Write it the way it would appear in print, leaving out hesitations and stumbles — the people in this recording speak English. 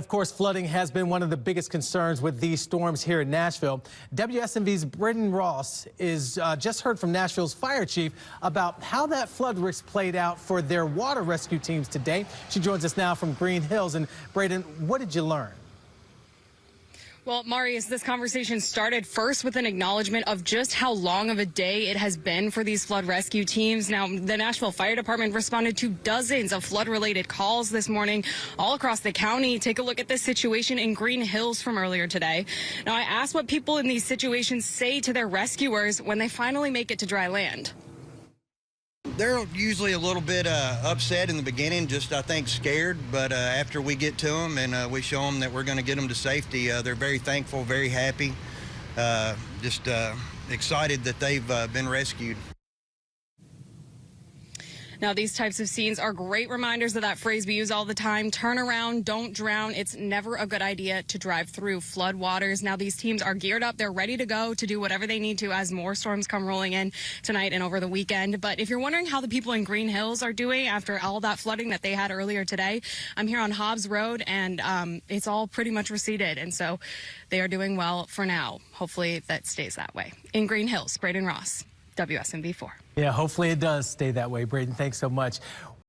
Of course, flooding has been one of the biggest concerns with these storms here in Nashville. WSMV's Britton Ross is just heard from Nashville's fire chief about how that flood risk played out for their water rescue teams today. She joins us now from Green Hills. And Braden, what did you learn? Well, Marius, this conversation started first with an acknowledgement of just how long of a day it has been for these flood rescue teams. Now, the Nashville Fire Department responded to dozens of flood-related calls this morning all across the county. Take a look at this situation in Green Hills from earlier today. Now, I asked what people in these situations say to their rescuers when they finally make it to dry land. They're usually a little bit upset in the beginning, just I think scared, but after we get to them and we show them that we're going to get them to safety, they're very thankful, very happy, just excited that they've been rescued. Now, these types of scenes are great reminders of that phrase we use all the time: turn around, don't drown. It's never a good idea to drive through flood waters. Now, these teams are geared up. They're ready to go to do whatever they need to as more storms come rolling in tonight and over the weekend. But if you're wondering how the people in Green Hills are doing after all that flooding that they had earlier today, I'm here on Hobbs Road, and it's all pretty much receded. And so they are doing well for now. Hopefully that stays that way. In Green Hills, Braden Ross, WSMV4. Yeah, hopefully it does stay that way. Braden, thanks so much.